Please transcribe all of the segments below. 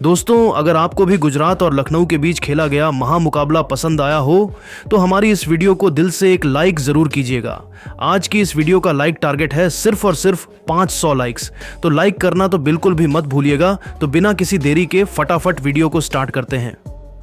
दोस्तों, अगर आपको भी गुजरात और लखनऊ के बीच खेला गया महामुकाबला पसंद आया हो तो हमारी इस वीडियो को दिल से एक लाइक जरूर कीजिएगा। आज की इस वीडियो का लाइक टारगेट है सिर्फ और सिर्फ 500 लाइक्स, तो लाइक करना तो बिल्कुल भी मत भूलिएगा। तो बिना किसी देरी के फटाफट वीडियो को स्टार्ट करते हैं।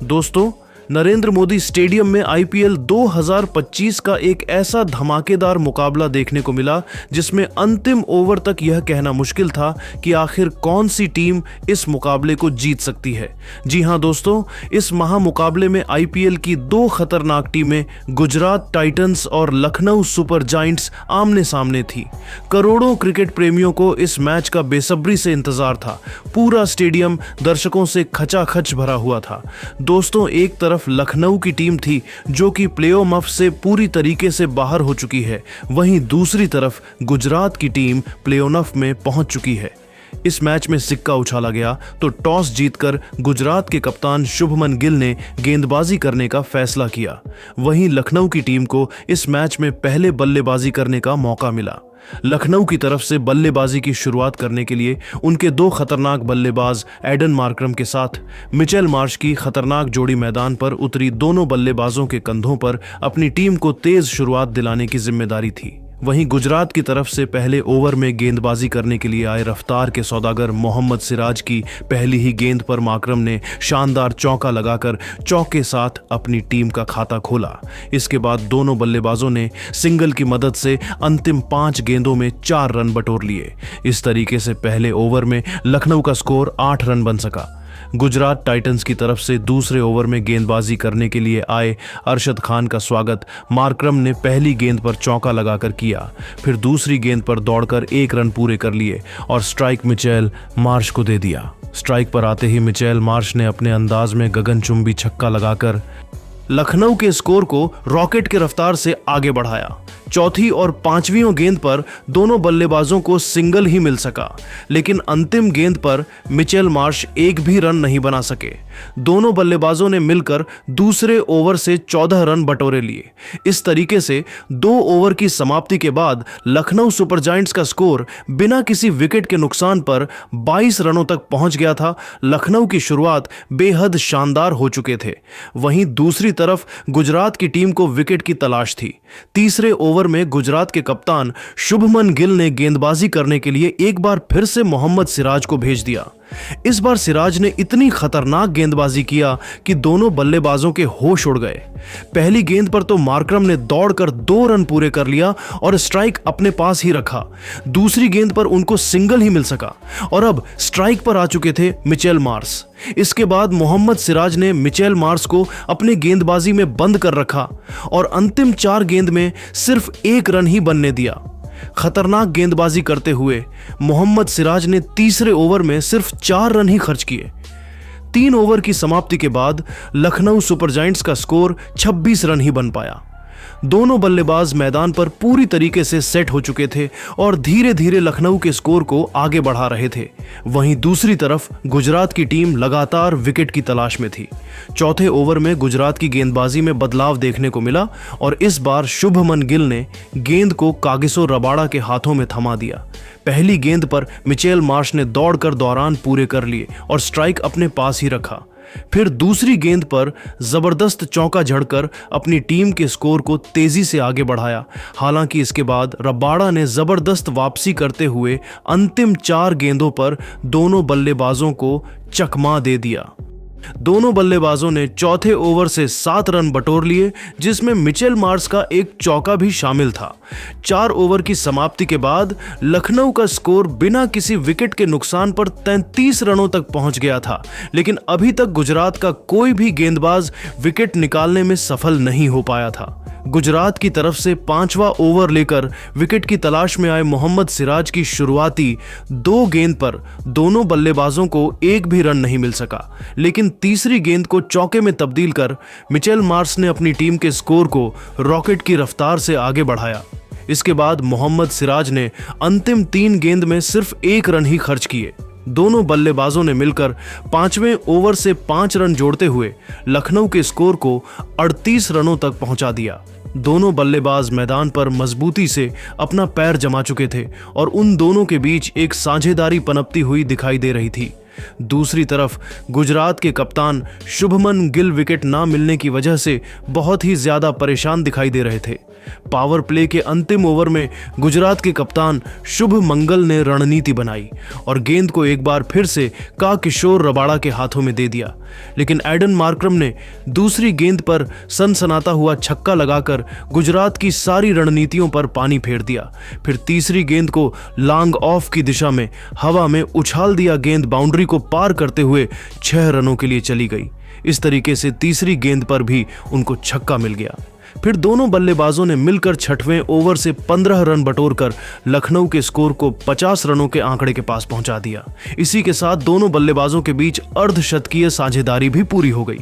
दोस्तों, नरेंद्र मोदी स्टेडियम में आईपीएल 2025 का एक ऐसा धमाकेदार मुकाबला देखने को मिला जिसमें अंतिम ओवर तक यह कहना मुश्किल था कि आखिर कौन सी टीम इस मुकाबले को जीत सकती है। जी हां दोस्तों, इस महामुकाबले में आईपीएल की दो खतरनाक टीमें गुजरात टाइटंस और लखनऊ सुपर जायंट्स आमने सामने थी। करोड़ों क्रिकेट प्रेमियों को इस मैच का बेसब्री से इंतजार था। पूरा स्टेडियम दर्शकों से खचाखच भरा हुआ था। दोस्तों, एक तरफ लखनऊ की टीम थी जो कि प्लेऑफ से पूरी तरीके से बाहर हो चुकी है, वहीं दूसरी तरफ गुजरात की टीम प्लेऑफ में पहुंच चुकी है। इस मैच में सिक्का उछाला गया तो टॉस जीतकर गुजरात के कप्तान शुभमन गिल ने गेंदबाजी करने का फैसला किया। वहीं लखनऊ की टीम को इस मैच में पहले बल्लेबाजी करने का मौका मिला। लखनऊ की तरफ से बल्लेबाजी की शुरुआत करने के लिए उनके दो खतरनाक बल्लेबाज एडन मार्करम के साथ मिचेल मार्श की खतरनाक जोड़ी मैदान पर उतरी। दोनों बल्लेबाजों के कंधों पर अपनी टीम को तेज शुरुआत दिलाने की जिम्मेदारी थी। वहीं गुजरात की तरफ से पहले ओवर में गेंदबाजी करने के लिए आए रफ्तार के सौदागर मोहम्मद सिराज की पहली ही गेंद पर मार्करम ने शानदार चौका लगाकर चौके के साथ अपनी टीम का खाता खोला। इसके बाद दोनों बल्लेबाजों ने सिंगल की मदद से अंतिम 5 गेंदों में 4 रन बटोर लिए। इस तरीके से पहले ओवर में लखनऊ का स्कोर 8 रन बन सका। गुजरात टाइटंस की तरफ से दूसरे ओवर में गेंदबाजी करने के लिए आए अरशद खान का स्वागत मार्करम ने पहली गेंद पर चौका लगाकर किया। फिर दूसरी गेंद पर दौड़कर 1 रन पूरे कर लिए और स्ट्राइक मिचेल मार्श को दे दिया। स्ट्राइक पर आते ही मिचेल मार्श ने अपने अंदाज में गगनचुंबी छक्का लगाकर लखनऊ के स्कोर को रॉकेट के रफ्तार से आगे बढ़ाया। चौथी और 5वीं गेंद पर दोनों बल्लेबाजों को सिंगल ही मिल सका, लेकिन अंतिम गेंद पर मिचेल मार्श एक भी रन नहीं बना सके। दोनों बल्लेबाजों ने मिलकर दूसरे ओवर से 14 रन बटोरे लिए। इस तरीके से 2 ओवर की समाप्ति के बाद लखनऊ सुपर जायंट्स का स्कोर बिना किसी विकेट के नुकसान पर 22 रनों तक पहुंच गया था। लखनऊ की शुरुआत बेहद शानदार हो चुके थे। वहीं दूसरी तरफ गुजरात की टीम को विकेट की तलाश थी। तीसरे ओवर में गुजरात के कप्तान शुभमन गिल ने गेंदबाजी करने के लिए एक बार फिर से मोहम्मद सिराज को भेज दिया। इस बार सिराज ने इतनी खतरनाक गेंदबाजी किया कि दोनों बल्लेबाजों के होश उड़ गए। पहली गेंद पर तो मार्करम ने दौड़कर 2 रन पूरे कर लिया और स्ट्राइक अपने पास ही रखा। दूसरी गेंद पर उनको सिंगल ही मिल सका और अब स्ट्राइक पर आ चुके थे मिचेल मार्श। इसके बाद मोहम्मद सिराज ने मिचेल मार्श को अपने गेंदबाजी में बंद कर रखा और अंतिम 4 गेंद में सिर्फ 1 रन ही बनने दिया। खतरनाक गेंदबाजी करते हुए मोहम्मद सिराज ने तीसरे ओवर में सिर्फ 4 रन ही खर्च किए। 3 ओवर की समाप्ति के बाद लखनऊ सुपर जायंट्स का स्कोर 26 रन ही बन पाया। दोनों बल्लेबाज मैदान पर पूरी तरीके से सेट हो चुके थे और धीरे धीरे लखनऊ के स्कोर को आगे बढ़ा रहे थे। वहीं दूसरी तरफ गुजरात की टीम लगातार विकेट की तलाश में थी। चौथे ओवर में गुजरात की गेंदबाजी में बदलाव देखने को मिला और इस बार शुभमन गिल ने गेंद को कागिसो रबाड़ा के हाथों में थमा दिया। पहली गेंद पर मिचेल मार्श ने दौड़कर दौरान पूरे कर लिए और स्ट्राइक अपने पास ही रखा। फिर दूसरी गेंद पर जबरदस्त चौका झड़कर अपनी टीम के स्कोर को तेजी से आगे बढ़ाया। हालांकि इसके बाद रबाड़ा ने जबरदस्त वापसी करते हुए अंतिम 4 गेंदों पर दोनों बल्लेबाजों को चकमा दे दिया। दोनों बल्लेबाजों ने चौथे ओवर से 7 रन बटोर लिए, जिसमें मिचेल मार्श का एक चौका भी शामिल था। 4 ओवर की समाप्ति के बाद लखनऊ का स्कोर बिना किसी विकेट के नुकसान पर 33 रनों तक पहुंच गया था, लेकिन अभी तक गुजरात का कोई भी गेंदबाज विकेट निकालने में सफल नहीं हो पाया था। गुजरात की तरफ से 5वां ओवर लेकर विकेट की तलाश में आए मोहम्मद सिराज की शुरुआती 2 गेंद पर दोनों बल्लेबाजों को एक भी रन नहीं मिल सका, लेकिन तीसरी गेंद को चौके में तब्दील कर मिचेल मार्श ने अपनी टीम के स्कोर को रॉकेट की रफ्तार से आगे बढ़ाया। इसके बाद मोहम्मद सिराज ने अंतिम 3 गेंद में सिर्फ 1 रन ही खर्च किए। दोनों बल्लेबाजों ने मिलकर 5वें ओवर से 5 रन जोड़ते हुए लखनऊ के स्कोर को 38 रनों तक पहुंचा दिया। दोनों बल्लेबाज मैदान पर मजबूती से अपना पैर जमा चुके थे और उन दोनों के बीच एक साझेदारी पनपती हुई दिखाई दे रही थी। दूसरी तरफ गुजरात के कप्तान शुभमन गिल विकेट ना मिलने की वजह से बहुत ही ज्यादा परेशान दिखाई दे रहे थे। पावर प्ले के अंतिम ओवर में गुजरात के कप्तान शुभ मंगल ने रणनीति बनाई और गेंद को एक बार फिर से किशोर रबाड़ा के हाथों में दे दिया, लेकिन एडन मार्क्रम ने दूसरी गेंद पर सनसनाता हुआ छक्का लगाकर गुजरात की सारी रणनीतियों पर पानी फेर दिया। फिर तीसरी गेंद को लॉन्ग ऑफ की दिशा में हवा में उछाल दिया। गेंद बाउंड्री को पार करते हुए 6 रनों के लिए चली गई। इस तरीके से तीसरी गेंद पर भी उनको छक्का मिल गया। फिर दोनों बल्लेबाजों ने मिलकर 6वें ओवर से 15 रन बटोरकर लखनऊ के स्कोर को 50 रनों के आंकड़े के पास पहुंचा दिया। इसी के साथ दोनों बल्लेबाजों के बीच अर्धशतकीय साझेदारी भी पूरी हो गई।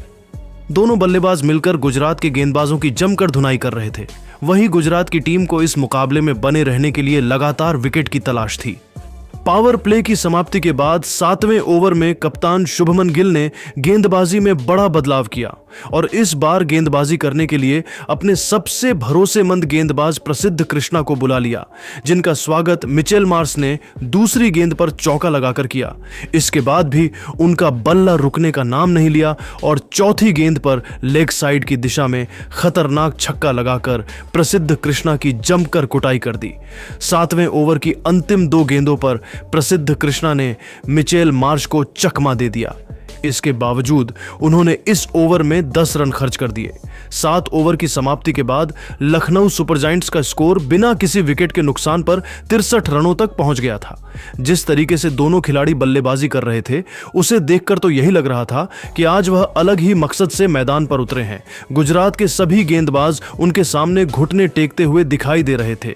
दोनों बल्लेबाज मिलकर गुजरात के गेंदबाजों की जमकर धुनाई कर रहे थे। वहीं गुजरात की टीम को इस मुकाबले में बने रहने के लिए लगातार विकेट की तलाश थी। पावर प्ले की समाप्ति के बाद 7वें ओवर में कप्तान शुभमन गिल ने गेंदबाजी में बड़ा बदलाव किया और इस बार गेंदबाजी करने के लिए अपने सबसे भरोसेमंद गेंदबाज प्रसिद्ध कृष्णा को बुला लिया, जिनका स्वागत मिचेल मार्श ने दूसरी गेंद पर चौका लगाकर किया। इसके बाद भी उनका बल्ला रुकने का नाम नहीं लिया और चौथी गेंद पर लेग साइड की दिशा में खतरनाक छक्का लगाकर प्रसिद्ध कृष्णा की जमकर कुटाई कर दी। 7वें ओवर की अंतिम 2 गेंदों पर प्रसिद्ध कृष्णा ने मिचेल मार्श को चकमा दे दिया। इसके बावजूद उन्होंने इस ओवर में 10 रन खर्च कर दिए। 7 ओवर की समाप्ति के बाद लखनऊ सुपर जायंट्स का स्कोर बिना किसी विकेट के नुकसान पर 63 रनों तक पहुंच गया था। जिस तरीके से दोनों खिलाड़ी बल्लेबाजी कर रहे थे, उसे देखकर तो यही लग रहा था कि आज वह अलग ही मकसद से मैदान पर उतरे हैं। गुजरात के सभी गेंदबाज उनके सामने घुटने टेकते हुए दिखाई दे रहे थे।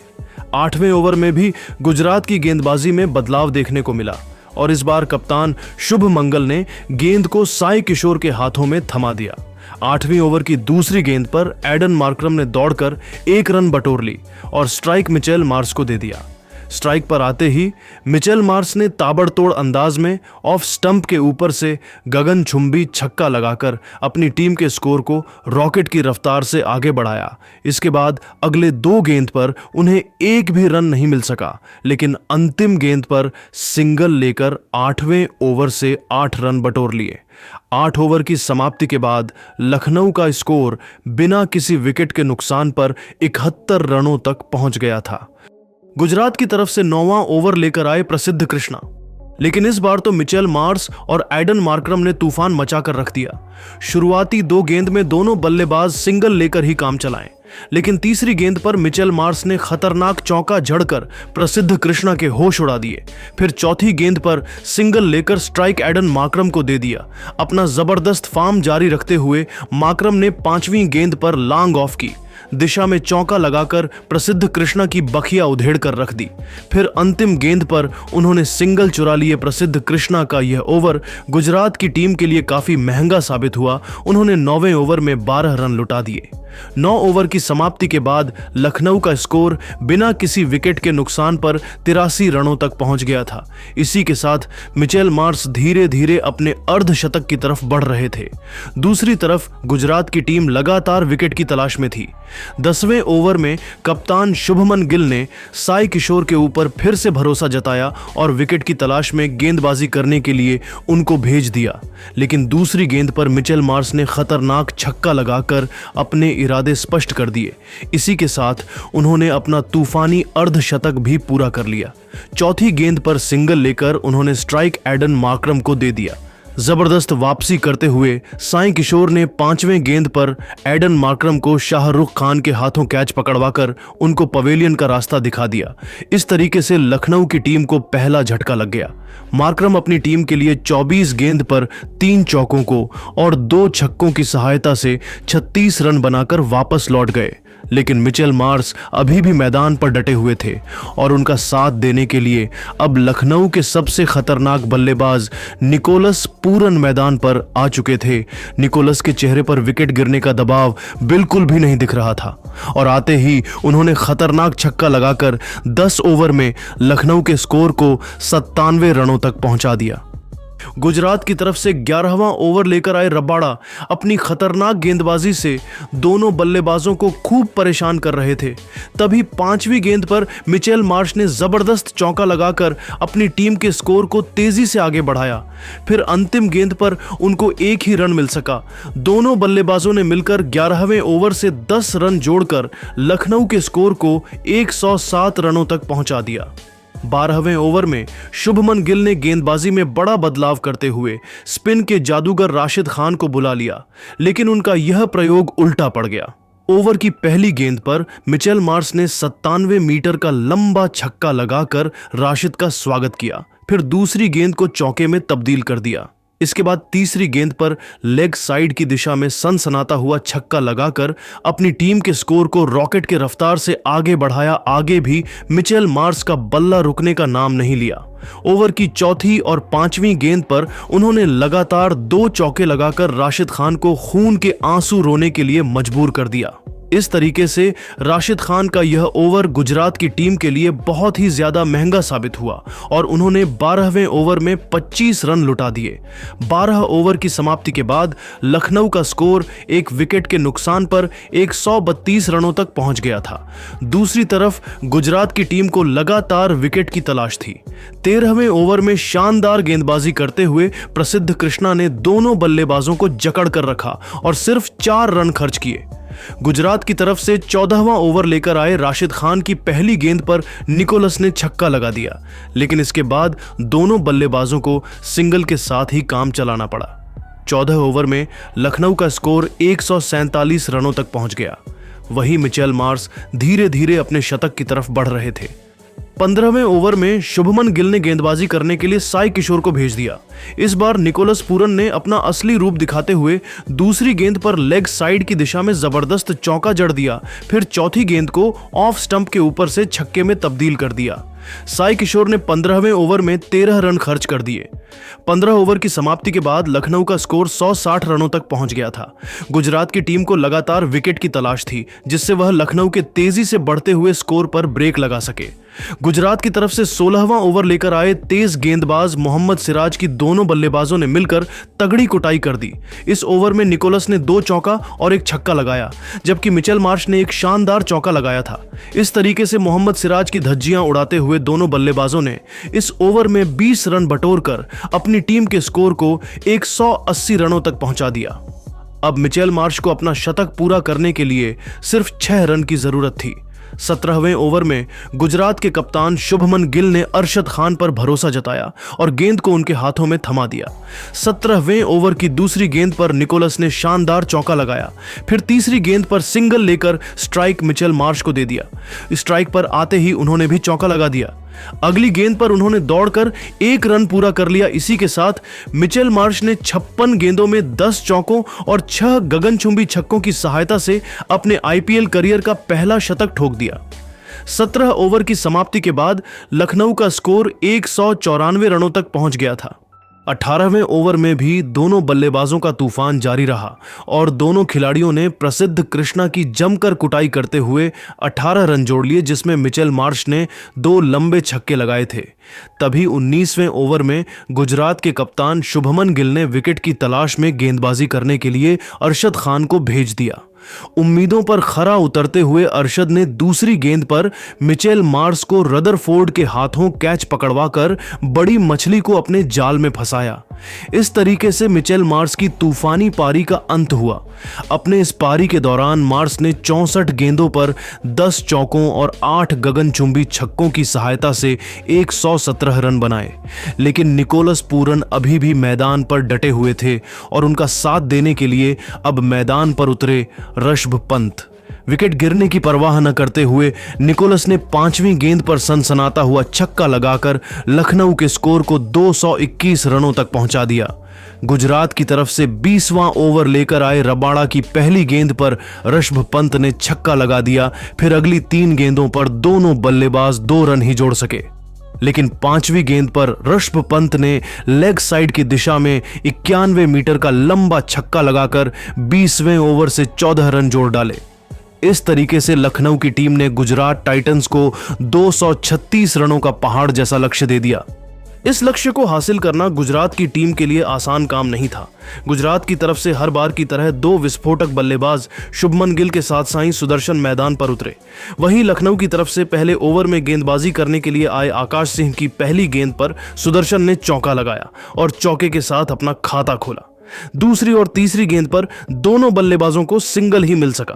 8वें ओवर में भी गुजरात की गेंदबाजी में बदलाव देखने को मिला और इस बार कप्तान शुभ मंगल ने गेंद को साई किशोर के हाथों में थमा दिया। 8वीं ओवर की दूसरी गेंद पर एडन मार्क्रम ने दौड़कर 1 रन बटोर ली और स्ट्राइक मिचेल मार्श को दे दिया। स्ट्राइक पर आते ही मिचेल मार्श ने ताबड़तोड़ अंदाज में ऑफ स्टंप के ऊपर से गगनचुंबी छक्का लगाकर अपनी टीम के स्कोर को रॉकेट की रफ्तार से आगे बढ़ाया। इसके बाद अगले 2 गेंद पर उन्हें एक भी रन नहीं मिल सका, लेकिन अंतिम गेंद पर सिंगल लेकर 8वें ओवर से 8 रन बटोर लिए। 8 ओवर की समाप्ति के बाद लखनऊ का स्कोर बिना किसी विकेट के नुकसान पर 71 रनों तक पहुंच गया था। गुजरात की तरफ से 9वां ओवर लेकर आए प्रसिद्ध कृष्णा, लेकिन इस बार तो मिचेल मार्श और एडन मार्क्रम ने तूफान मचाकर रख दिया। शुरुआती 2 गेंद में दोनों बल्लेबाज सिंगल लेकर ही काम चलाएं, लेकिन तीसरी गेंद पर मिचेल मार्श ने खतरनाक चौका जड़कर प्रसिद्ध कृष्णा के होश उड़ा दिए। फिर चौथी गेंद पर सिंगल लेकर स्ट्राइक एडन मार्क्रम को दे दिया। अपना जबरदस्त फॉर्म जारी रखते हुए मार्क्रम ने 5वीं गेंद पर लॉन्ग ऑफ की दिशा में चौका लगाकर प्रसिद्ध कृष्णा की बखिया उधेड़ कर रख दी। फिर अंतिम गेंद पर उन्होंने सिंगल चुरा लिए। प्रसिद्ध कृष्णा का यह ओवर गुजरात की टीम के लिए काफी महंगा साबित हुआ। उन्होंने 9वें ओवर में 12 रन लुटा दिए। 9 ओवर की समाप्ति के बाद लखनऊ का स्कोर बिना किसी विकेट के नुकसान पर 83 रनों तक पहुंच गया था। इसी के साथ मिचेल मार्श धीरे धीरे अपने अर्धशतक की तरफ बढ़ रहे थे। दूसरी तरफ गुजरात की टीम लगातार विकेट की तलाश में थी। 10वें ओवर में कप्तान शुभमन गिल ने साई किशोर के ऊपर फिर से भरोसा जताया और विकेट की तलाश में गेंदबाजी करने के लिए उनको भेज दिया, लेकिन दूसरी गेंद पर मिचेल मार्श ने खतरनाक छक्का लगाकर अपने इरादे स्पष्ट कर दिए। इसी के साथ उन्होंने अपना तूफानी अर्धशतक भी पूरा कर लिया। चौथी गेंद पर सिंगल लेकर उन्होंने स्ट्राइक एडन मार्क्रम को दे दिया। जबरदस्त वापसी करते हुए साई किशोर ने 5वें गेंद पर एडन मार्क्रम को शाहरुख खान के हाथों कैच पकड़वाकर उनको पवेलियन का रास्ता दिखा दिया। इस तरीके से लखनऊ की टीम को पहला झटका लग गया। मार्क्रम अपनी टीम के लिए 24 गेंद पर 3 चौकों को और 2 छक्कों की सहायता से 36 रन बनाकर वापस लौट गए, लेकिन मिचेल मार्श अभी भी मैदान पर डटे हुए थे और उनका साथ देने के लिए अब लखनऊ के सबसे खतरनाक बल्लेबाज निकोलस पूरन मैदान पर आ चुके थे। निकोलस के चेहरे पर विकेट गिरने का दबाव बिल्कुल भी नहीं दिख रहा था और आते ही उन्होंने खतरनाक छक्का लगाकर 10 ओवर में लखनऊ के स्कोर को 97 रनों तक पहुंचा दिया। गुजरात की तरफ से 11वां ओवर लेकर आए रबाड़ा अपनी खतरनाक गेंदबाजी से दोनों बल्लेबाजों को खूब परेशान कर रहे थे। तभी 5वीं गेंद पर मिचेल मार्श ने जबरदस्त चौका लगाकर अपनी टीम के स्कोर को तेजी से आगे बढ़ाया। फिर अंतिम गेंद पर उनको एक ही रन मिल सका। दोनों बल्लेबाजों ने मिलकर 11वें ओवर से 10 रन जोड़कर लखनऊ के स्कोर को 107 रनों तक पहुंचा दिया। 12वें ओवर में शुभमन गिल ने गेंदबाजी में बड़ा बदलाव करते हुए स्पिन के जादूगर राशिद खान को बुला लिया, लेकिन उनका यह प्रयोग उल्टा पड़ गया। ओवर की पहली गेंद पर मिचेल मार्श ने 97 मीटर का लंबा छक्का लगाकर राशिद का स्वागत किया, फिर दूसरी गेंद को चौके में तब्दील कर दिया। इसके बाद तीसरी गेंद पर लेग साइड की दिशा में सनसनाता हुआ छक्का लगाकर अपनी टीम के स्कोर को रॉकेट के रफ्तार से आगे बढ़ाया। आगे भी मिचेल मार्श का बल्ला रुकने का नाम नहीं लिया। ओवर की चौथी और 5वीं गेंद पर उन्होंने लगातार 2 चौके लगाकर राशिद खान को खून के आंसू रोने के लिए मजबूर कर दिया। इस तरीके से राशिद खान का यह ओवर गुजरात की टीम के लिए बहुत ही ज्यादा महंगा साबित हुआ और उन्होंने 12वें ओवर में 25 रन लुटा दिए। 12 ओवर की समाप्ति के बाद लखनऊ का स्कोर एक विकेट के नुकसान पर 132 रनों तक पहुंच गया था। दूसरी तरफ गुजरात की टीम को लगातार विकेट की तलाश थी। 13वें ओवर में शानदार गेंदबाजी करते हुए प्रसिद्ध कृष्णा ने दोनों बल्लेबाजों को जकड़ कर रखा और सिर्फ 4 रन खर्च किए। गुजरात की तरफ से 14वां ओवर लेकर आए राशिद खान की पहली गेंद पर निकोलस ने छक्का लगा दिया, लेकिन इसके बाद दोनों बल्लेबाजों को सिंगल के साथ ही काम चलाना पड़ा। 14 ओवर में लखनऊ का स्कोर 147 रनों तक पहुंच गया। वहीं मिचेल मार्श धीरे धीरे अपने शतक की तरफ बढ़ रहे थे। 15वें ओवर में शुभमन गिल ने गेंदबाजी करने के लिए साई किशोर को भेज दिया। इस बार निकोलस पूरन ने अपना असली रूप दिखाते हुए दूसरी गेंद पर लेग साइड की दिशा में जबरदस्त चौका जड़ दिया, फिर चौथी गेंद को ऑफ स्टंप के ऊपर से छक्के में तब्दील कर दिया। साई किशोर ने 15वें ओवर में 13 रन खर्च कर दिए। 15 ओवर की समाप्ति के बाद लखनऊ का स्कोर 160 रनों तक पहुंच गया था। गुजरात की टीम को लगातार विकेट की तलाश थी, जिससे वह लखनऊ के तेजी से बढ़ते हुए स्कोर पर ब्रेक लगा सके। गुजरात की तरफ से 16वां ओवर लेकर आए तेज गेंदबाज मोहम्मद सिराज की दोनों बल्लेबाजों ने मिलकर तगड़ी कुटाई कर दी। इस ओवर में निकोलस ने 2 चौका और एक छक्का लगाया, जबकि मिचेल मार्श ने एक शानदार चौका लगाया था। इस तरीके से मोहम्मद सिराज की धज्जियां उड़ाते हुए दोनों बल्लेबाजों ने इस ओवर में 20 रन बटोरकर अपनी टीम के स्कोर को 180 रनों तक पहुंचा दिया। अब मिचेल मार्श को अपना शतक पूरा करने के लिए सिर्फ 6 रन की जरूरत थी। 17वें ओवर में गुजरात के कप्तान शुभमन गिल ने अरशद खान पर भरोसा जताया और गेंद को उनके हाथों में थमा दिया। 17वें ओवर की दूसरी गेंद पर निकोलस ने शानदार चौका लगाया, फिर तीसरी गेंद पर सिंगल लेकर स्ट्राइक मिचेल मार्श को दे दिया। स्ट्राइक पर आते ही उन्होंने भी चौका लगा दिया। अगली गेंद पर उन्होंने दौड़कर 1 रन पूरा कर लिया। इसी के साथ मिचेल मार्श ने 56 गेंदों में 10 चौकों और 6 गगनचुंबी छक्कों की सहायता से अपने आईपीएल करियर का पहला शतक ठोक दिया। 17 ओवर की समाप्ति के बाद लखनऊ का स्कोर 194 रनों तक पहुंच गया था। 18वें ओवर में भी दोनों बल्लेबाजों का तूफान जारी रहा और दोनों खिलाड़ियों ने प्रसिद्ध कृष्णा की जमकर कुटाई करते हुए 18 रन जोड़ लिए, जिसमें मिचेल मार्श ने 2 लंबे छक्के लगाए थे। तभी 19वें ओवर में गुजरात के कप्तान शुभमन गिल ने विकेट की तलाश में गेंदबाजी करने के लिए अरशद खान को भेज दिया। उम्मीदों पर खरा उतरते हुए अरशद ने दूसरी गेंद पर मिचेल मार्श को रदरफोर्ड के हाथों कैच पकड़वाकर बड़ी मछली को अपने जाल में फंसाया। इस तरीके से मिचेल मार्श की तूफानी पारी का अंत हुआ। अपने इस पारी के दौरान मार्श ने 64 गेंदों पर 10 चौकों और 8 गगनचुंबी छक्कों की सहायता से 117 रन बनाए, लेकिन निकोलस पूरन अभी भी मैदान पर डटे हुए थे और उनका साथ देने के लिए अब मैदान पर उतरे ऋषभ पंत। विकेट गिरने की परवाह न करते हुए निकोलस ने 5वीं गेंद पर सनसनाता हुआ छक्का लगाकर लखनऊ के स्कोर को 221 रनों तक पहुंचा दिया। गुजरात की तरफ से 20वां ओवर लेकर आए रबाड़ा की पहली गेंद पर ऋषभ पंत ने छक्का लगा दिया, फिर अगली 3 गेंदों पर दोनों बल्लेबाज 2 रन ही जोड़ सके, लेकिन 5वीं गेंद पर ऋषभ पंत ने लेग साइड की दिशा में 91 मीटर का लंबा छक्का लगाकर 20वें ओवर से 14 रन जोड़ डाले। इस तरीके से लखनऊ की टीम ने गुजरात टाइटंस को 236 रनों का पहाड़ जैसा लक्ष्य दे दिया। इस लक्ष्य को हासिल करना गुजरात की टीम के लिए आसान काम नहीं था। गुजरात की तरफ से हर बार की तरह 2 विस्फोटक बल्लेबाज शुभमन गिल के साथ साईं सुदर्शन मैदान पर उतरे। वहीं लखनऊ की तरफ से पहले ओवर में गेंदबाजी करने के लिए आए आकाश सिंह की पहली गेंद पर सुदर्शन ने चौका लगाया और चौके के साथ अपना खाता खोला। दूसरी और तीसरी गेंद पर दोनों बल्लेबाजों को सिंगल ही मिल सका।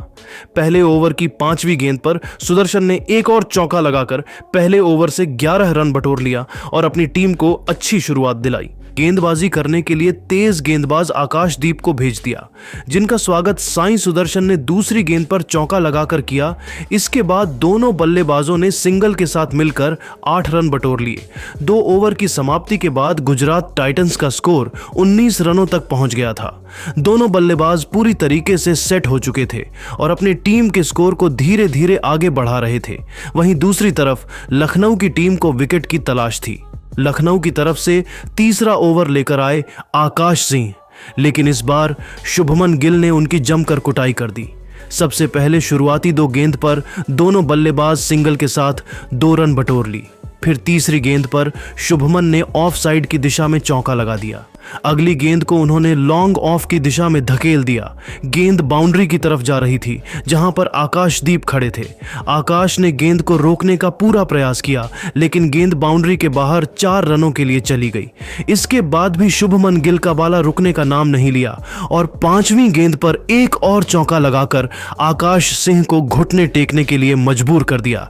पहले ओवर की 5वीं गेंद पर सुदर्शन ने एक और चौका लगाकर पहले ओवर से 11 रन बटोर लिया और अपनी टीम को अच्छी शुरुआत दिलाई। गेंदबाजी करने के लिए तेज गेंदबाज आकाशदीप को भेज दिया, जिनका स्वागत साईं सुदर्शन ने दूसरी गेंद पर चौका लगाकर किया। इसके बाद दोनों बल्लेबाजों ने सिंगल के साथ मिलकर 8 रन बटोर लिए। 2 ओवर की समाप्ति के बाद गुजरात टाइटंस का स्कोर 19 रनों तक पहुंच गया था। दोनों बल्लेबाज पूरी तरीके से सेट हो चुके थे और अपनी टीम के स्कोर को धीरे धीरे आगे बढ़ा रहे थे। वहीं दूसरी तरफ लखनऊ की टीम को विकेट की तलाश थी। लखनऊ की तरफ से तीसरा ओवर लेकर आए आकाश सिंह, लेकिन इस बार शुभमन गिल ने उनकी जमकर कुटाई कर दी। सबसे पहले शुरुआती 2 गेंद पर दोनों बल्लेबाज सिंगल के साथ 2 रन बटोर ली। फिर तीसरी गेंद पर शुभमन ने ऑफ साइड की दिशा में चौका लगा दिया। अगली गेंद को उन्होंने लॉन्ग ऑफ की दिशा में धकेल दिया। गेंद बाउंड्री की तरफ जा रही थी, जहां पर आकाशदीप खड़े थे। आकाश ने गेंद को रोकने का पूरा प्रयास किया, लेकिन गेंद बाउंड्री के बाहर 4 रनों के लिए चली गई। इसके बाद भी शुभमन गिल का बाला रुकने का नाम नहीं लिया और 5वीं गेंद पर एक और चौका लगाकर आकाश सिंह को घुटने टेकने के लिए मजबूर कर दिया।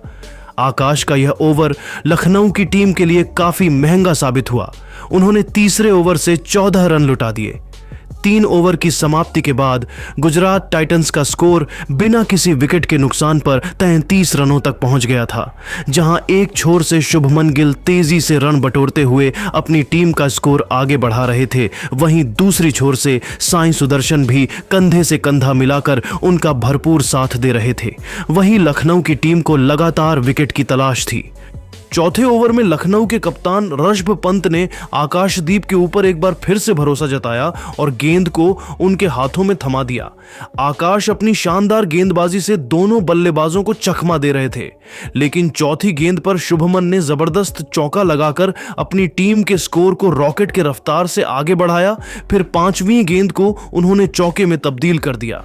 आकाश का यह ओवर लखनऊ की टीम के लिए काफी महंगा साबित हुआ। उन्होंने तीसरे ओवर से 14 रन लुटा दिए। 3 ओवर की समाप्ति के बाद गुजरात टाइटंस का स्कोर बिना किसी विकेट के नुकसान पर 33 रनों तक पहुंच गया था, जहां एक छोर से शुभमन गिल तेजी से रन बटोरते हुए अपनी टीम का स्कोर आगे बढ़ा रहे थे, वहीं दूसरी छोर से साईं सुदर्शन भी कंधे से कंधा मिलाकर उनका भरपूर साथ दे रहे थे। वहीं लखनऊ की टीम को लगातार विकेट की तलाश थी। चौथे ओवर में लखनऊ के कप्तान ऋषभ पंत ने आकाशदीप के ऊपर एक बार फिर से भरोसा जताया और गेंद को उनके हाथों में थमा दिया। आकाश अपनी शानदार गेंदबाजी से दोनों बल्लेबाजों को चकमा दे रहे थे, लेकिन चौथी गेंद पर शुभमन ने जबरदस्त चौका लगाकर अपनी टीम के स्कोर को रॉकेट के रफ्तार से आगे बढ़ाया। फिर 5वीं गेंद को उन्होंने चौके में तब्दील कर दिया।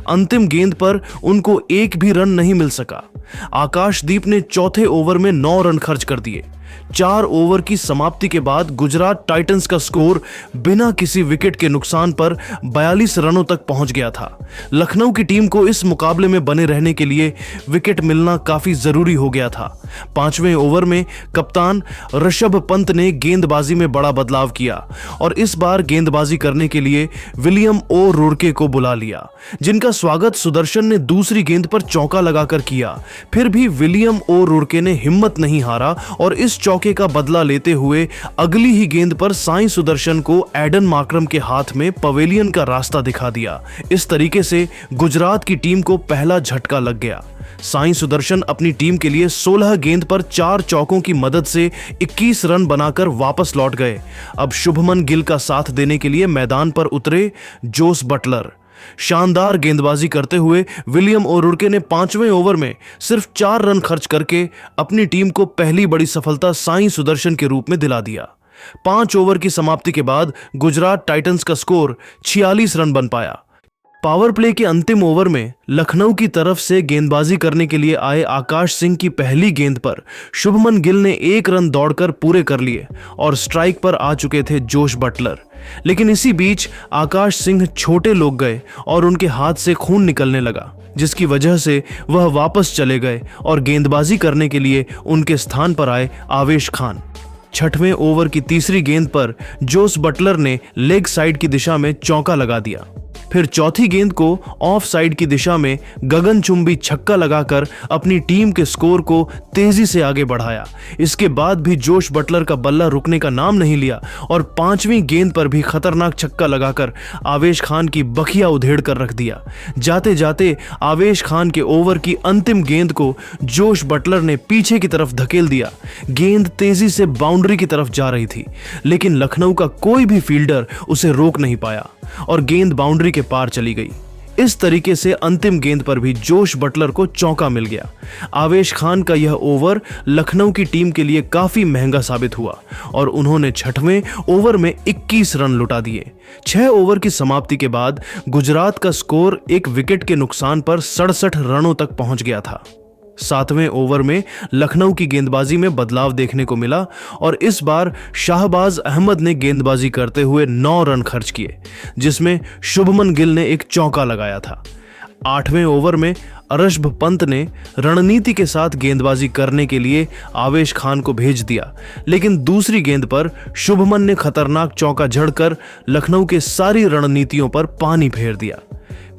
अंतिम गेंद पर उनको एक भी रन नहीं मिल सका। आकाशदीप ने चौथे ओवर में 9 रन खर्च कर दिए। 4 ओवर की समाप्ति के बाद गुजरात टाइटंस का स्कोर बिना किसी विकेट के नुकसान पर 42 रनों तक पहुंच गया था। लखनऊ की टीम को इस मुकाबले में बने रहने के लिए विकेट मिलना काफी जरूरी हो गया था। 5वें ओवर में कप्तान ऋषभ पंत ने गेंदबाजी में बड़ा बदलाव किया और इस बार गेंदबाजी करने के लिए विलियम ओ रुड़के को बुला लिया, जिनका स्वागत सुदर्शन ने दूसरी गेंद पर चौका लगाकर किया। फिर भी विलियम ओ रुड़के ने हिम्मत नहीं हारा और इस चौके का बदला लेते हुए अगली ही गेंद पर साईं सुदर्शन को एडन मार्करम के हाथ में पवेलियन का रास्ता दिखा दिया। इस तरीके से गुजरात की टीम को पहला झटका लग गया। साईं सुदर्शन अपनी टीम के लिए 16 गेंद पर 4 चौकों की मदद से 21 रन बनाकर वापस लौट गए। अब शुभमन गिल का साथ देने के लिए मैदान पर उतरे जोस बटलर। शानदार गेंदबाजी करते हुए विलियम ओ रुड़के ने 5वें ओवर में सिर्फ 4 रन खर्च करके अपनी टीम को पहली बड़ी सफलता साईं सुदर्शन के रूप में दिला दिया। 5 ओवर की समाप्ति के बाद गुजरात टाइटंस का स्कोर 46 रन बन पाया। पावर प्ले के अंतिम ओवर में लखनऊ की तरफ से गेंदबाजी करने के लिए आए आकाश सिंह की पहली गेंद पर शुभमन गिल ने 1 रन दौड़कर पूरे कर लिए और स्ट्राइक पर आ चुके थे जोश बटलर। लेकिन इसी बीच आकाश सिंह छोटे लोग गए और उनके हाथ से खून निकलने लगा, जिसकी वजह से वह वापस चले गए और गेंदबाजी करने के लिए उनके स्थान पर आए आवेश खान। 6वें ओवर की तीसरी गेंद पर जोस बटलर ने लेग साइड की दिशा में चौका लगा दिया। फिर चौथी गेंद को ऑफ साइड की दिशा में गगनचुंबी छक्का लगाकर अपनी टीम के स्कोर को तेजी से आगे बढ़ाया। इसके बाद भी जोश बटलर का बल्ला रुकने का नाम नहीं लिया और 5वीं गेंद पर भी खतरनाक छक्का लगाकर आवेश खान की बखिया उधेड़ कर रख दिया। जाते जाते आवेश खान के ओवर की अंतिम गेंद को जोश बटलर ने पीछे की तरफ धकेल दिया। गेंद तेजी से बाउंड्री की तरफ जा रही थी, लेकिन लखनऊ का कोई भी फील्डर उसे रोक नहीं पाया और गेंद बाउंड्री के पार चली गई। इस तरीके से अंतिम गेंद पर भी जोश बटलर को चौका मिल गया। आवेश खान का यह ओवर लखनऊ की टीम के लिए काफी महंगा साबित हुआ और उन्होंने 6वें ओवर में 21 रन लुटा दिए। 6 ओवर की समाप्ति के बाद गुजरात का स्कोर एक विकेट के नुकसान पर 67 रनों तक पहुंच गया था। 7वें ओवर में लखनऊ की गेंदबाजी में बदलाव देखने को मिला और इस बार शाहबाज अहमद ने गेंदबाजी करते हुए 9 रन खर्च किए, जिसमें शुभमन गिल ने एक चौका लगाया था। 8वें ओवर में ऋषभ पंत ने रणनीति के साथ गेंदबाजी करने के लिए आवेश खान को भेज दिया, लेकिन दूसरी गेंद पर शुभमन ने खतरनाक चौका जड़कर लखनऊ के सारी रणनीतियों पर पानी फेर दिया।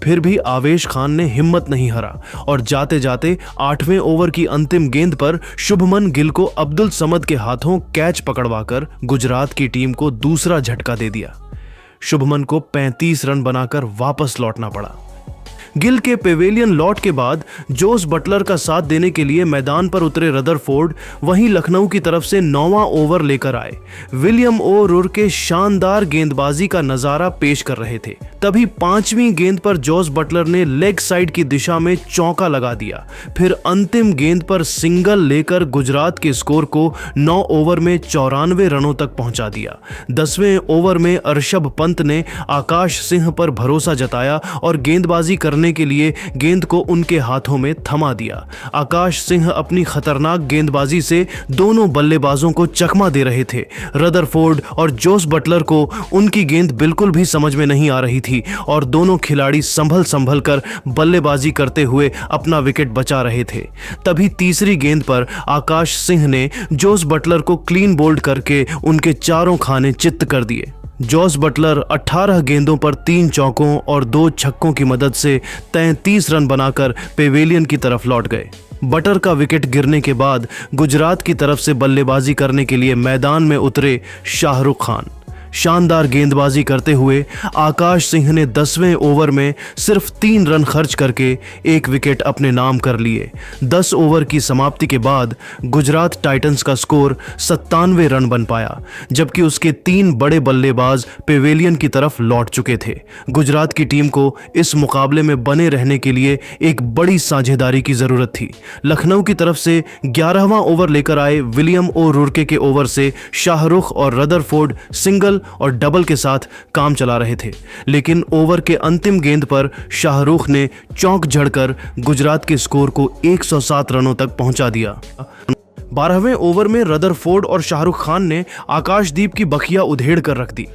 फिर भी आवेश खान ने हिम्मत नहीं हारा और जाते जाते 8वें ओवर की अंतिम गेंद पर शुभमन गिल को अब्दुल समद के हाथों कैच पकड़वाकर गुजरात की टीम को दूसरा झटका दे दिया। शुभमन को 35 रन बनाकर वापस लौटना पड़ा। गिल के पेवेलियन लौट के बाद जोस बटलर का साथ देने के लिए मैदान पर उतरे रदरफोर्ड वहीं लखनऊ की तरफ से 9वां ओवर लेकर आए। विलियम ओ रुरके शानदार गेंदबाजी का नजारा पेश कर रहे थे। तभी 5वीं गेंद पर जोस बटलर ने लेग साइड की दिशा में चौका लगा दिया। फिर अंतिम गेंद पर सिंगल लेकर गुजरात के स्कोर को 9 ओवर में 94 रनों तक पहुंचा दिया। 10वें ओवर में ऋषभ पंत ने आकाश सिंह पर भरोसा जताया और गेंदबाजी करने के लिए गेंद को उनके हाथों में थमा दिया। आकाश सिंह अपनी खतरनाक गेंदबाजी से दोनों बल्लेबाजों को चकमा दे रहे थे। रदरफोर्ड और जोस बटलर को उनकी गेंद बिल्कुल भी समझ में नहीं आ रही थी और दोनों खिलाड़ी संभल कर बल्लेबाजी करते हुए अपना विकेट बचा रहे थे। तभी तीसरी गेंद पर आकाश सिंह ने जोस बटलर को क्लीन बोल्ड करके उनके चारों खाने चित्त कर दिए। जोस बटलर 18 गेंदों पर 3 चौकों और 2 छक्कों की मदद से 33 रन बनाकर पेवेलियन की तरफ लौट गए। बटर का विकेट गिरने के बाद गुजरात की तरफ से बल्लेबाजी करने के लिए मैदान में उतरे शाहरुख खान। शानदार गेंदबाजी करते हुए आकाश सिंह ने 10वें ओवर में सिर्फ 3 रन खर्च करके एक विकेट अपने नाम कर लिए। 10 ओवर की समाप्ति के बाद गुजरात टाइटंस का स्कोर 97 रन बन पाया, जबकि उसके 3 बड़े बल्लेबाज पेवेलियन की तरफ लौट चुके थे। गुजरात की टीम को इस मुकाबले में बने रहने के लिए एक बड़ी साझेदारी की जरूरत थी। लखनऊ की तरफ से 11वां ओवर लेकर आए विलियम ओ रुरके के ओवर से शाहरुख और रदरफोर्ड सिंगल और डबल के साथ काम चला रहे थे, लेकिन ओवर के अंतिम गेंद पर शाहरुख ने चौक जड़कर गुजरात के स्कोर को 107 रनों तक पहुंचा दिया। 12वें ओवर में रदरफोर्ड और शाहरुख खान ने आकाशदीप की बखिया उधेड़ कर रख दी।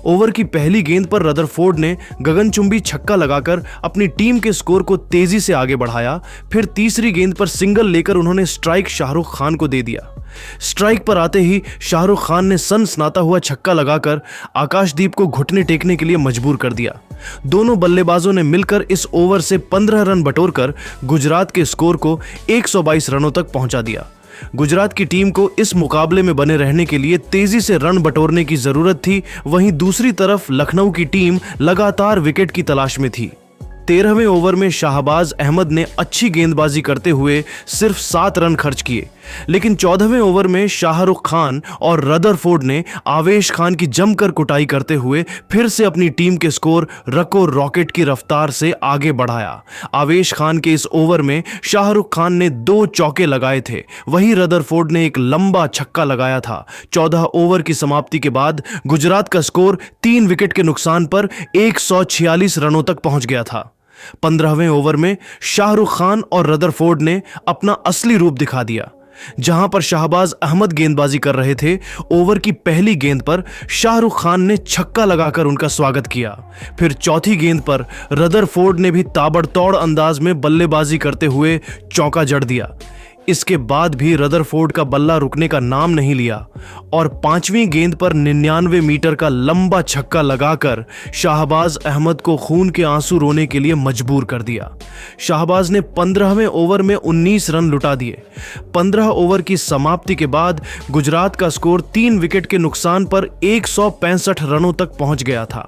ओवर की पहली गेंद पर रदरफोर्ड ने गगनचुंबी छक्का लगाकर अपनी टीम के स्कोर को तेजी से आगे बढ़ाया। फिर तीसरी गेंद पर सिंगल लेकर उन्होंने स्ट्राइक शाहरुख खान को दे दिया। स्ट्राइक पर आते ही शाहरुख खान ने सनसनाता हुआ छक्का लगाकर आकाशदीप को घुटने टेकने के लिए मजबूर कर दिया। दोनों बल्लेबाजों ने मिलकर इस ओवर से 15 रन बटोरकर गुजरात के स्कोर को 122 रनों तक पहुंचा दिया। गुजरात की टीम को इस मुकाबले में बने रहने के लिए तेजी से रन बटोरने की जरूरत थी। वहीं दूसरी तरफ लखनऊ की टीम लगातार विकेट की तलाश में थी। 13वें ओवर में शाहबाज अहमद ने अच्छी गेंदबाजी करते हुए सिर्फ 7 रन खर्च किए, लेकिन 14वें ओवर में शाहरुख खान और रदरफोर्ड ने आवेश खान की जमकर कुटाई करते हुए फिर से अपनी टीम के स्कोर रको रॉकेट की रफ्तार से आगे बढ़ाया। आवेश खान के इस ओवर में शाहरुख खान ने 2 चौके लगाए थे, वहीं रदरफोर्ड ने एक लंबा छक्का लगाया था। 14 ओवर की समाप्ति के बाद गुजरात का स्कोर 3 विकेट के नुकसान पर 146 रनों तक पहुंच गया था। 15वें ओवर में शाहरुख खान और रदरफोर्ड ने अपना असली रूप दिखा दिया। जहां पर शाहबाज अहमद गेंदबाजी कर रहे थे, ओवर की पहली गेंद पर शाहरुख खान ने छक्का लगाकर उनका स्वागत किया। फिर चौथी गेंद पर रदरफोर्ड ने भी ताबड़तोड़ अंदाज में बल्लेबाजी करते हुए चौका जड़ दिया। इसके बाद भी रदरफोर्ड का बल्ला रुकने का नाम नहीं लिया और 5वीं गेंद पर 99 मीटर का लंबा छक्का लगाकर शाहबाज अहमद को खून के आंसू रोने के लिए मजबूर कर दिया। शाहबाज ने 15वें ओवर में 19 रन लुटा दिए। 15 ओवर की समाप्ति के बाद गुजरात का स्कोर 3 विकेट के नुकसान पर 165 रनों तक पहुंच गया था।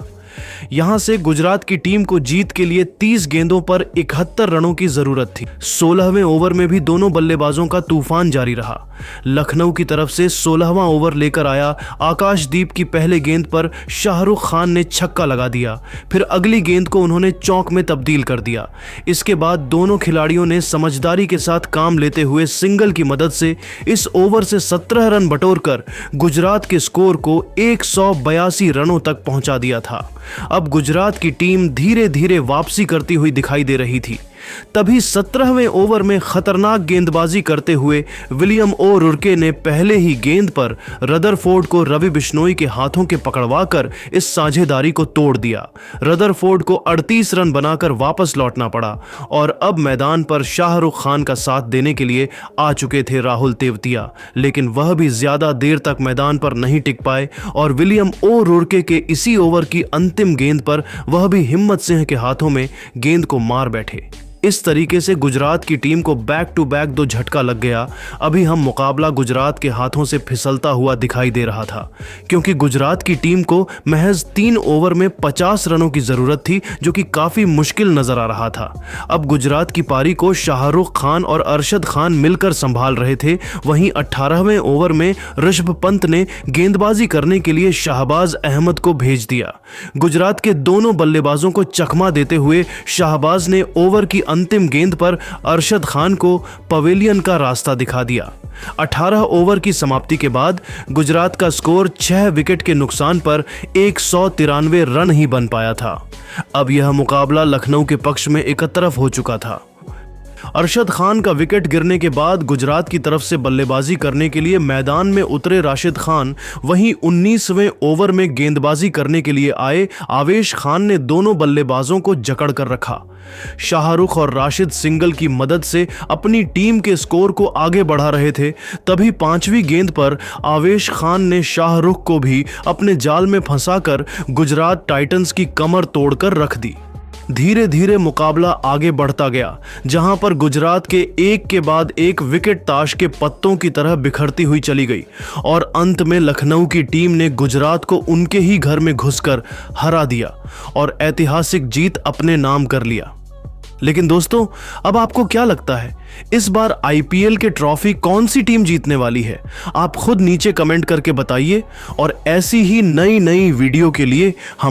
यहां से गुजरात की टीम को जीत के लिए 30 गेंदों पर 71 रनों की जरूरत थी। 16वें ओवर में भी दोनों बल्लेबाजों का तूफान जारी रहा। लखनऊ की तरफ से 16वां ओवर लेकर आया आकाशदीप की पहले गेंद पर शाहरुख खान ने छक्का लगा दिया। फिर अगली गेंद को उन्होंने चौक में तब्दील कर दिया। इसके बाद दोनों खिलाड़ियों ने समझदारी के साथ काम लेते हुए सिंगल की मदद से इस ओवर से 17 रन बटोरकर गुजरात के स्कोर को 182 रनों तक पहुंचा दिया था। अब गुजरात की टीम धीरे धीरे वापसी करती हुई दिखाई दे रही थी। तभी 17वें ओवर में खतरनाक गेंदबाजी करते हुए विलियम ओ रुर्के ने पहले ही गेंद पर रदरफोर्ड को रवि बिश्नोई के हाथों के पकड़वाकर इस साझेदारी को तोड़ दिया। रदरफोर्ड को 38 रन बनाकर वापस लौटना पड़ा और अब मैदान पर शाहरुख खान का साथ देने के लिए आ चुके थे राहुल तेवतिया, लेकिन वह भी ज्यादा देर तक मैदान पर नहीं टिक पाए और विलियम ओ रुर्के के इसी ओवर की अंतिम गेंद पर वह भी हिम्मत सिंह के हाथों में गेंद को मार बैठे। इस तरीके से गुजरात की टीम को बैक टू बैक 2 झटका लग गया। अभी हम मुकाबला गुजरात के हाथों से फिसलता हुआ दिखाई दे रहा था, क्योंकि गुजरात की टीम को महज 3 ओवर में 50 रनों की जरूरत थी, जो कि काफी मुश्किल नजर आ रहा था। अब गुजरात की पारी को शाहरुख खान और अरशद खान मिलकर संभाल रहे थे। वहीं 18वें ओवर में ऋषभ पंत ने गेंदबाजी करने के लिए शाहबाज अहमद को भेज दिया। गुजरात के दोनों बल्लेबाजों को चकमा देते हुए शाहबाज ने ओवर की अंतिम गेंद पर अरशद खान को पवेलियन का रास्ता दिखा दिया। 18 ओवर की समाप्ति के बाद गुजरात का स्कोर 6 विकेट के नुकसान पर 193 रन ही बन पाया था। अब यह मुकाबला लखनऊ के पक्ष में एक तरफ हो चुका था। अरशद खान का विकेट गिरने के बाद गुजरात की तरफ से बल्लेबाजी करने के लिए मैदान में उतरे राशिद खान वहीं 19वें ओवर में गेंदबाजी करने के लिए आए आवेश खान ने दोनों बल्लेबाजों को जकड़ कर रखा। शाहरुख और राशिद सिंगल की मदद से अपनी टीम के स्कोर को आगे बढ़ा रहे थे। तभी 5वीं गेंद पर आवेश खान ने शाहरुख को भी अपने जाल में फंसाकर गुजरात टाइटंस की कमर तोड़कर रख दी। धीरे धीरे मुकाबला आगे बढ़ता गया, जहां पर गुजरात के एक के बाद एक विकेट ताश के पत्तों की तरह बिखरती हुई चली गई और अंत में लखनऊ की टीम ने गुजरात को उनके ही घर में घुसकर हरा दिया और ऐतिहासिक जीत अपने नाम कर लिया। लेकिन दोस्तों, अब आपको क्या लगता है, इस बार आईपीएल के ट्रॉफी कौन सी टीम जीतने वाली है? आप खुद नीचे कमेंट करके बताइए और ऐसी ही नई वीडियो के लिए हम